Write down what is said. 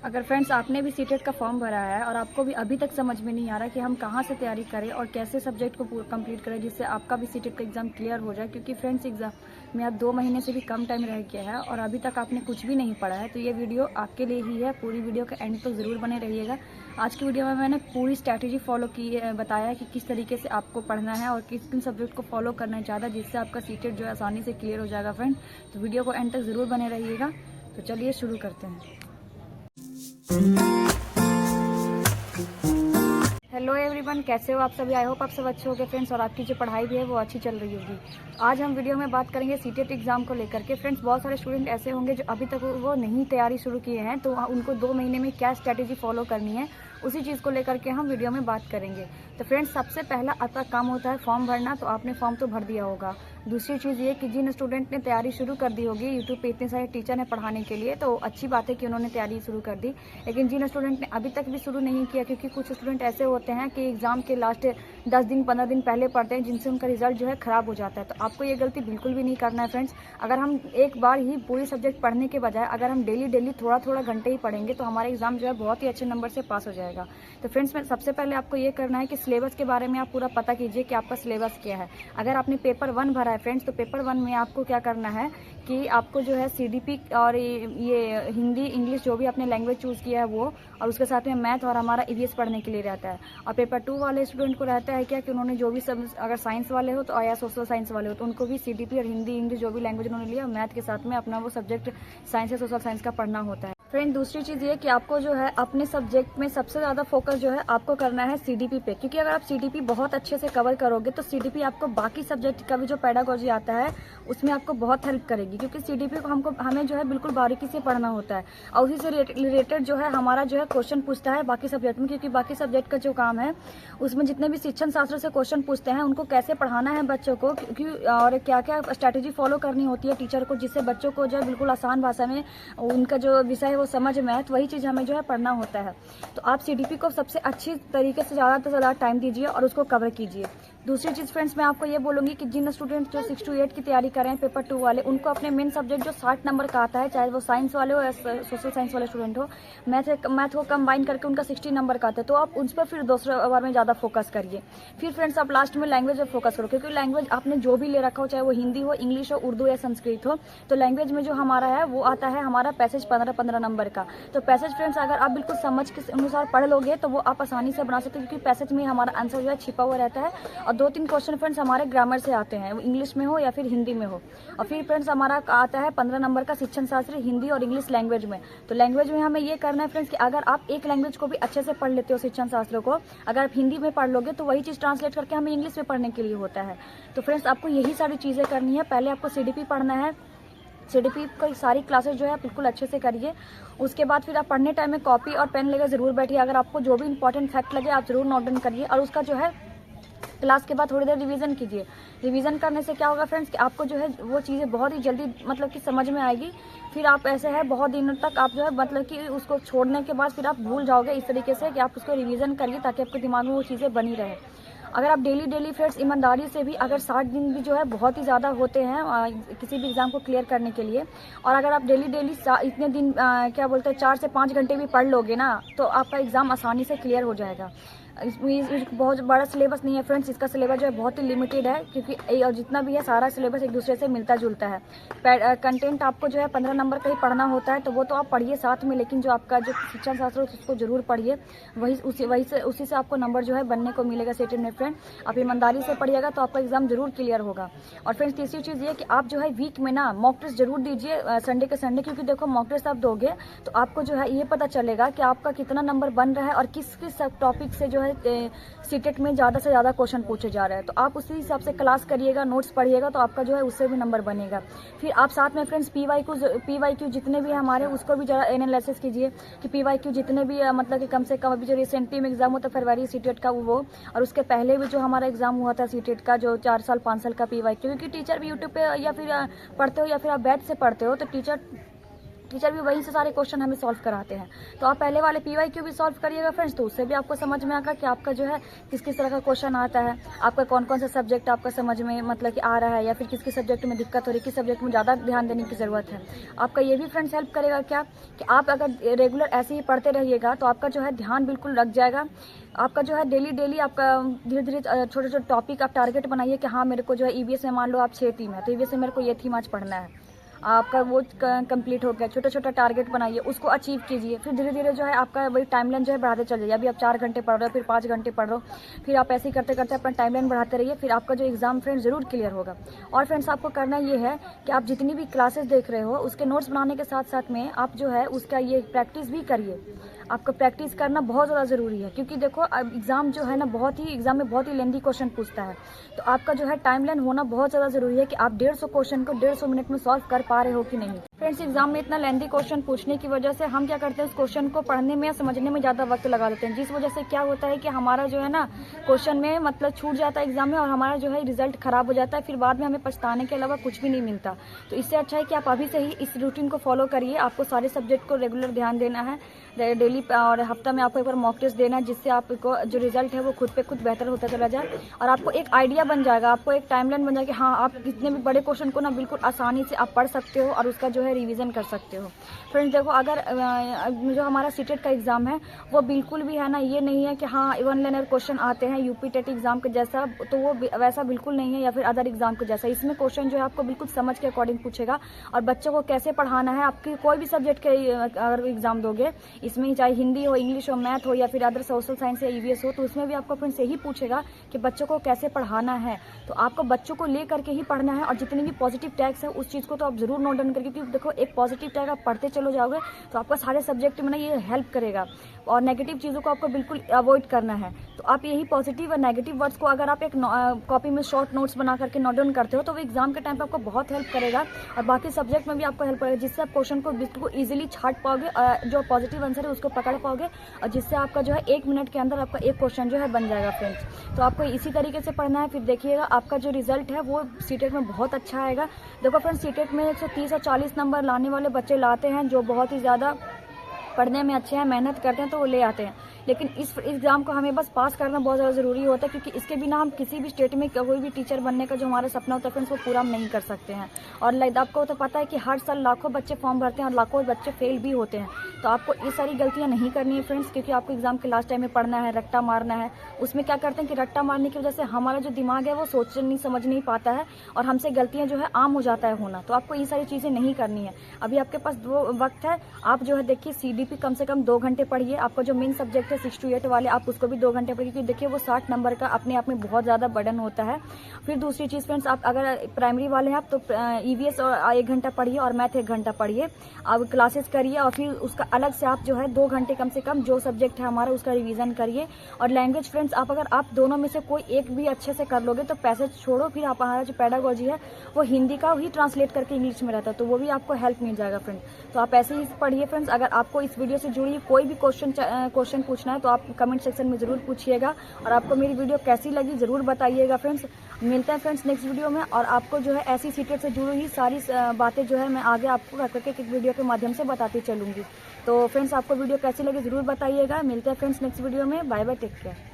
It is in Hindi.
अगर फ्रेंड्स आपने भी सीटेट का फॉर्म भरा है और आपको भी अभी तक समझ में नहीं आ रहा कि हम कहाँ से तैयारी करें और कैसे सब्जेक्ट को कंप्लीट करें जिससे आपका भी सीटेट का एग्ज़ाम क्लियर हो जाए, क्योंकि फ्रेंड्स एग्ज़ाम में आप 2 महीने से भी कम टाइम रह गया है और अभी तक आपने कुछ भी नहीं पढ़ा है, तो ये वीडियो आपके लिए ही है। पूरी वीडियो के एंड तो ज़रूर बने रहिएगा। आज की वीडियो में मैंने पूरी स्ट्रैटेजी फॉलो की है, बताया है कि किस तरीके से आपको पढ़ना है और किन किन सब्जेक्ट को फॉलो करना है ज़्यादा, जिससे आपका सीटेट जो है आसानी से क्लियर हो जाएगा फ्रेंड। तो वीडियो को एंड तक ज़रूर बने रहिएगा। तो चलिए शुरू करते हैं। हेलो एवरीवन, कैसे हो आप सभी? आई होप आप सब अच्छे होंगे फ्रेंड्स और आपकी जो पढ़ाई भी है वो अच्छी चल रही होगी। आज हम वीडियो में बात करेंगे सीटेट एग्जाम को लेकर के। फ्रेंड्स, बहुत सारे स्टूडेंट ऐसे होंगे जो अभी तक वो नहीं तैयारी शुरू किए हैं, तो उनको 2 महीने में क्या स्ट्रैटेजी फॉलो करनी है उसी चीज़ को लेकर के हम वीडियो में बात करेंगे। तो फ्रेंड्स, सबसे पहला आपका काम होता है फॉर्म भरना। तो आपने फॉर्म तो भर दिया होगा। दूसरी चीज़ ये कि जिन स्टूडेंट ने तैयारी शुरू कर दी होगी, यूट्यूब पे इतने सारे टीचर हैं पढ़ाने के लिए, तो अच्छी बात है कि उन्होंने तैयारी शुरू कर दी। लेकिन जिन स्टूडेंट ने अभी तक भी शुरू नहीं किया, क्योंकि कुछ स्टूडेंट ऐसे होते हैं कि एग्ज़ाम के लास्ट 10 दिन 15 दिन पहले पढ़ते हैं, जिनसे उनका रिजल्ट जो है ख़राब हो जाता है। तो आपको ये गलती बिल्कुल भी नहीं करना है फ्रेंड्स। अगर हम एक बार ही पूरी सब्जेक्ट पढ़ने के बजाय अगर हम डेली थोड़ा थोड़ा घंटे ही पढ़ेंगे तो हमारा एग्ज़ाम जो है बहुत ही अच्छे नंबर से पास हो जाएगा। तो फ्रेंड्स, में सबसे पहले आपको ये करना है कि सिलेबस के बारे में आप पूरा पता कीजिए कि आपका सिलेबस क्या है। अगर आपने पेपर 1 भरा है फ्रेंड्स, तो पेपर 1 में आपको क्या करना है कि आपको जो है सीडीपी और ये हिंदी इंग्लिश जो भी आपने लैंग्वेज चूज़ किया है वो, और उसके साथ में मैथ और हमारा ईवीएस पढ़ने के लिए रहता है। और पेपर 2 वाले स्टूडेंट को रहता है क्या कि उन्होंने जो भी सब, अगर साइंस वाले हो तो या सोशल साइंस वाले हो तो उनको भी सीडीपी और हिंदी इंग्लिश जो भी लैंग्वेज उन्होंने लिया, मैथ के साथ में अपना वो सब्जेक्ट साइंस या सोशल साइंस का पढ़ना होता है। फ्रेंड, दूसरी चीज़ ये कि आपको जो है अपने सब्जेक्ट में सबसे ज़्यादा फोकस जो है आपको करना है सीडीपी पे, क्योंकि अगर आप सीडीपी बहुत अच्छे से कवर करोगे तो सीडीपी आपको बाकी सब्जेक्ट का भी जो पेडागोजी आता है उसमें आपको बहुत हेल्प करेगी, क्योंकि सीडीपी को हमें जो है बिल्कुल बारीकी से पढ़ना होता है और उसी से रिलेटेड जो है हमारा जो है क्वेश्चन पूछता है बाकी सब्जेक्ट में, क्योंकि बाकी सब्जेक्ट का जो काम है उसमें जितने भी शिक्षण शास्त्र से क्वेश्चन पूछते हैं उनको कैसे पढ़ाना है बच्चों को, क्योंकि और क्या क्या स्ट्रैटेजी फॉलो करनी होती है टीचर को, जिससे बच्चों को जो है बिल्कुल आसान भाषा में उनका जो विषय है वो समझ में आए, तो वही चीज़ हमें जो है पढ़ना होता है। तो आप सीडीपी को सबसे अच्छी तरीके से ज़्यादा से ज़्यादा टाइम दीजिए और उसको कवर कीजिए। दूसरी चीज़ फ्रेंड्स, मैं आपको ये बोलूँगी कि जिन स्टूडेंट जो 6 to 8 की तैयारी कर रहे हैं पेपर 2 वाले, उनको अपने मेन सब्जेक्ट जो 60 नंबर का आता है, चाहे वो साइंस वाले हो या सोशल साइंस वाले स्टूडेंट हो, मैथ को कंबाइन करके उनका 60 नंबर का आता है, तो आप उस पर फिर दूसरे बार में ज़्यादा फोकस करिए। फिर फ्रेंड्स, आप लास्ट में लैंग्वेज पर फोकस करो, क्योंकि लैंग्वेज आपने जो भी ले रखा हो, चाहे वो हिंदी हो, इंग्लिश हो, उर्दू या संस्कृत हो, तो लैंग्वेज में जो हमारा है वो आता है हमारा पैसेज 15-15 नंबर का। तो पैसेज फ्रेंड्स अगर आप बिल्कुल समझ के अनुसार पढ़ लोगे तो वो आप आसानी से बना सकते हैं, क्योंकि पैसेज में हमारा आंसर जो है छिपा हुआ रहता है। और 2-3 क्वेश्चन फ्रेंड्स हमारे ग्रामर से आते हैं, वो इंग्लिश में हो या फिर हिंदी में हो। और फिर फ्रेंड्स हमारा आता है 15 नंबर का शिक्षण शास्त्र हिंदी और इंग्लिश लैंग्वेज में। तो लैंग्वेज में हमें ये करना है फ्रेंड्स कि अगर आप एक लैंग्वेज को भी अच्छे से पढ़ लेते हो शिक्षण शास्त्र को, अगर आप हिंदी में पढ़ लोगे तो वही चीज़ ट्रांसलेट करके हमें इंग्लिश में पढ़ने के लिए होता है। तो फ्रेंड्स, आपको यही सारी चीज़ें करनी है। पहले आपको सीडीपी पढ़ना है, सीडीपी की सारी क्लासेस जो है बिल्कुल अच्छे से करिए। उसके बाद फिर आप पढ़ने टाइम में कॉपी और पेन लेकर ज़रूर बैठिए। अगर आपको जो भी इंपॉर्टेंट फैक्ट लगे आप ज़रूर नोट डाउन करिए और उसका जो है क्लास के बाद थोड़ी देर रिवीजन कीजिए। रिवीजन करने से क्या होगा फ्रेंड्स कि आपको जो है वो चीज़ें बहुत ही जल्दी मतलब कि समझ में आएगी। फिर आप ऐसे है बहुत दिनों तक आप जो है मतलब कि उसको छोड़ने के बाद फिर आप भूल जाओगे, इस तरीके से कि आप उसको रिवीजन करिए ताकि आपके दिमाग में वो चीज़ें बनी रहे। अगर आप डेली फ्रेंड्स ईमानदारी से भी, अगर 60 दिन भी जो है बहुत ही ज़्यादा होते हैं किसी भी एग्ज़ाम को क्लियर करने के लिए, और अगर आप डेली इतने दिन क्या बोलते हैं 4 से 5 घंटे भी पढ़ लोगे ना, तो आपका एग्ज़ाम आसानी से क्लियर हो जाएगा। इसमें बहुत बड़ा सिलेबस नहीं है फ्रेंड्स, इसका सिलेबस जो है बहुत ही लिमिटेड है, क्योंकि और जितना भी है सारा सिलेबस एक दूसरे से मिलता जुलता है। कंटेंट आपको जो है 15 नंबर का ही पढ़ना होता है, तो वो तो आप पढ़िए साथ में, लेकिन जो आपका जो शिक्षण शास्त्र है उसको जरूर पढ़िए। उसी से आपको नंबर जो है बनने को मिलेगा सेटेड में फ्रेंड। आप ईमानदारी से पढ़िएगा तो आपका एग्जाम जरूर क्लियर होगा। और फ्रेंड्स, तीसरी चीज़ ये कि आप जो है वीक में ना मॉक टेस्ट जरूर दीजिए संडे के संडे, क्योंकि देखो मॉक टेस्ट आप दोगे तो आपको जो है ये पता चलेगा कि आपका कितना नंबर बन रहा है और किस किस टॉपिक से जो है सीटेट में ज़्यादा से ज़्यादा क्वेश्चन पूछे जा रहे हैं। तो आप उसी हिसाब से क्लास करिएगा, नोट्स पढ़िएगा, तो आपका जो है उससे भी नंबर बनेगा। फिर आप साथ में फ्रेंड्स पीवाईक्यू जितने भी हमारे उसको भी जरा एनालिसिस कीजिए कि पीवाईक्यू जितने भी मतलब कि कम से कम अभी जो रिसेंटली में एग्जाम होता है फरवरी सीटेट का वो, और उसके पहले भी जो हमारा एग्जाम हुआ था सीटेट का जो 4 साल 5 साल का पीवाईक्यू, क्योंकि टीचर भी यूट्यूब पे या फिर पढ़ते हो या फिर आप बैच से पढ़ते हो, तो टीचर टीचर भी वहीं से सारे क्वेश्चन हमें सॉल्व कराते हैं। तो आप पहले वाले PYQ भी सॉल्व करिएगा फ्रेंड्स, तो उससे भी आपको समझ में आएगा कि आपका जो है किस किस तरह का क्वेश्चन आता है, आपका कौन कौन सा सब्जेक्ट आपका समझ में मतलब कि आ रहा है, या फिर किस किस सब्जेक्ट में दिक्कत हो रही है, किस सब्जेक्ट में ज़्यादा ध्यान देने की ज़रूरत है। आपका ये भी फ्रेंड्स हेल्प करेगा क्या कि आप अगर रेगुलर ऐसे ही पढ़ते रहिएगा तो आपका जो है ध्यान बिल्कुल लग जाएगा। आपका जो है डेली आपका धीरे धीरे छोटे छोटे टॉपिक आप टारगेट बनाइए कि हाँ मेरे को जो है EVS में मान लो आप 6 थीम है तो EVS में मेरे को ये थीम आज पढ़ना है, आपका वो कंप्लीट हो गया। छोटा छोटा टारगेट बनाइए, उसको अचीव कीजिए, फिर धीरे धीरे जो है आपका वही टाइमलाइन जो है बढ़ाते चल जाइए। अभी आप 4 घंटे पढ़ रहे हो, फिर 5 घंटे पढ़ रहे हो, फिर आप ऐसे ही करते करते अपना टाइमलाइन बढ़ाते रहिए, फिर आपका जो एग्जाम फ्रेंड्स जरूर क्लियर होगा। और फ्रेंड्स आपको करना ये है कि आप जितनी भी क्लासेस देख रहे हो उसके नोट्स बनाने के साथ साथ में आप जो है उसका ये प्रैक्टिस भी करिए। आपको प्रैक्टिस करना बहुत ज़्यादा ज़रूरी है, क्योंकि देखो अब एग्ज़ाम जो है ना एग्जाम में बहुत ही लेंथी क्वेश्चन पूछता है। तो आपका जो है टाइमलाइन होना बहुत ज़्यादा ज़रूरी है कि आप 150 क्वेश्चन को 150 मिनट में सॉल्व कर पा रहे हो कि नहीं। फ्रेंड्स एग्जाम में इतना लेंथी क्वेश्चन पूछने की वजह से हम क्या करते हैं, उस क्वेश्चन को पढ़ने में या समझने में ज़्यादा वक्त लगा देते हैं, जिस वजह से क्या होता है कि हमारा जो है ना क्वेश्चन में मतलब छूट जाता है एग्जाम में, और हमारा जो है रिजल्ट खराब हो जाता है, फिर बाद में हमें पछताने के अलावा कुछ भी नहीं मिलता। तो इससे अच्छा है कि आप अभी से ही इस रूटीन को फॉलो करिए। आपको सारे सब्जेक्ट को रेगुलर ध्यान देना है, डेली और हफ्ता में आपको एक बार मॉक टेस्ट देना है, जिससे आपको जो रिजल्ट है वो खुद पे खुद बेहतर होता चला जाए, और आपको एक आइडिया बन जाएगा, आपको एक टाइमलाइन बन जाएगी। हाँ, आप कितने भी बड़े क्वेश्चन को ना बिल्कुल आसानी से आप पढ़ सकते हो और उसका जो है रिवीजन कर सकते हो। फ्रेंड्स देखो, अगर जो हमारा सीटेट का एग्जाम है वो बिल्कुल भी है ना ये नहीं है कि हाँ वन लाइनर क्वेश्चन आते हैं यूपी टेट एग्जाम के जैसा, तो वो वैसा बिल्कुल नहीं है, या फिर अदर एग्जाम के जैसा। इसमें क्वेश्चन जो है आपको बिल्कुल समझ के अकॉर्डिंग पूछेगा, और बच्चों को कैसे पढ़ाना है, आपकी कोई भी सब्जेक्ट के अगर एग्जाम दोगे, इसमें चाहे हिंदी हो, इंग्लिश हो, मैथ हो, या फिर अदर सोशल साइंस या EVS हो, तो उसमें भी आपको फ्रेंड्स यही पूछेगा कि बच्चों को कैसे पढ़ाना है। तो आपको बच्चों को ले करके ही पढ़ना है, और जितनी भी पॉजिटिव टैग्स है उस चीज़ को तो आप जरूर नोट डाउन करके, क्योंकि देखो एक पॉजिटिव टैग आप पढ़ते चलो जाओगे तो आपका सारे सब्जेक्ट में ना ये हेल्प करेगा, और नेगेटिव चीज़ों को आपको बिल्कुल अवॉइड करना है। तो आप यही पॉजिटिव और नेगेटिव वर्ड्स को अगर आप एक कॉपी में शॉर्ट नोट्स बना करके नोट डाउन करते हो तो वो एग्जाम के टाइम पे आपको बहुत हेल्प करेगा, और बाकी सब्जेक्ट में भी आपको हेल्प करेगा, जिससे आप क्वेश्चन को बिल्कुल ईजिली छाट पाओगे, जो पॉजिटिव आंसर है उसको पकड़ पाओगे, और जिससे आपका जो है 1 मिनट के अंदर आपका एक क्वेश्चन जो है बन जाएगा फ्रेंड्स। तो आपको इसी तरीके से पढ़ना है, फिर देखिएगा आपका जो रिजल्ट है वो सीटेट में बहुत अच्छा आएगा। देखो फ्रेंड्स, सीटेट में 130 और 40 नंबर लाने वाले बच्चे लाते हैं जो बहुत ही ज़्यादा पढ़ने में अच्छे हैं, मेहनत करते हैं, तो वो ले आते हैं। लेकिन इस एग्ज़ाम को हमें बस पास करना बहुत ज़्यादा ज़रूरी होता है, क्योंकि इसके बिना हम किसी भी स्टेट में कोई भी टीचर बनने का जो हमारा सपना होता है फ्रेंड्स वो पूरा हम नहीं कर सकते हैं। और आपको तो पता है कि हर साल लाखों बच्चे फॉर्म भरते हैं और लाखों बच्चे फेल भी होते हैं। तो आपको ये सारी गलतियाँ नहीं करनी है फ्रेंड्स, क्योंकि आपको एग्जाम के लास्ट टाइम में पढ़ना है, रट्टा मारना है। उसमें क्या करते हैं कि रट्टा मारने की वजह से हमारा जो दिमाग है वो सोच नहीं समझ नहीं पाता है, और हमसे गलतियाँ जो है आम हो जाता है होना। तो आपको ये सारी चीज़ें नहीं करनी है। अभी आपके पास वक्त है, आप जो है देखिए CDP कम से कम 2 घंटे पढ़िए। आपका जो मेन सब्जेक्ट है 6 to 8 वाले, आप उसको भी 2 घंटे पढ़िए, क्योंकि देखिए वो 60 नंबर का अपने आप में बहुत ज़्यादा बर्डन होता है। फिर दूसरी चीज़ फ्रेंड्स, आप अगर प्राइमरी वाले हैं आप तो EVS और 1 घंटा पढ़िए, और मैथ 1 घंटा पढ़िए। आप क्लासेस करिए, और फिर उसका अलग से आप जो है 2 घंटे कम से कम जो सब्जेक्ट है हमारा उसका रिवीजन करिए। और लैंग्वेज फ्रेंड्स, आप अगर आप दोनों में से कोई एक भी अच्छे से कर लोगे तो पैसेज छोड़ो, फिर आप हमारा जो पेडागोजी है वो हिंदी का ही ट्रांसलेट करके इंग्लिश में रहता है, तो वो भी आपको हेल्प मिल जाएगा फ्रेंड्स। तो आप ऐसे ही पढ़िए फ्रेंड्स। अगर आपको इस वीडियो से जुड़ी कोई भी क्वेश्चन पूछना है तो आप कमेंट सेक्शन में ज़रूर पूछिएगा, और आपको मेरी वीडियो कैसी लगी ज़रूर बताइएगा फ्रेंड्स। मिलते हैं फ्रेंड्स नेक्स्ट वीडियो में, और आपको जो है ऐसी सीटेट से जुड़ी हुई सारी बातें जो है मैं आगे आपको करके एक वीडियो के माध्यम से बताती चलूँगी। तो फ्रेंड्स आपको वीडियो कैसी लगी ज़रूर बताइएगा। मिलते हैं फ्रेंड्स नेक्स्ट वीडियो में। Bye bye, take care.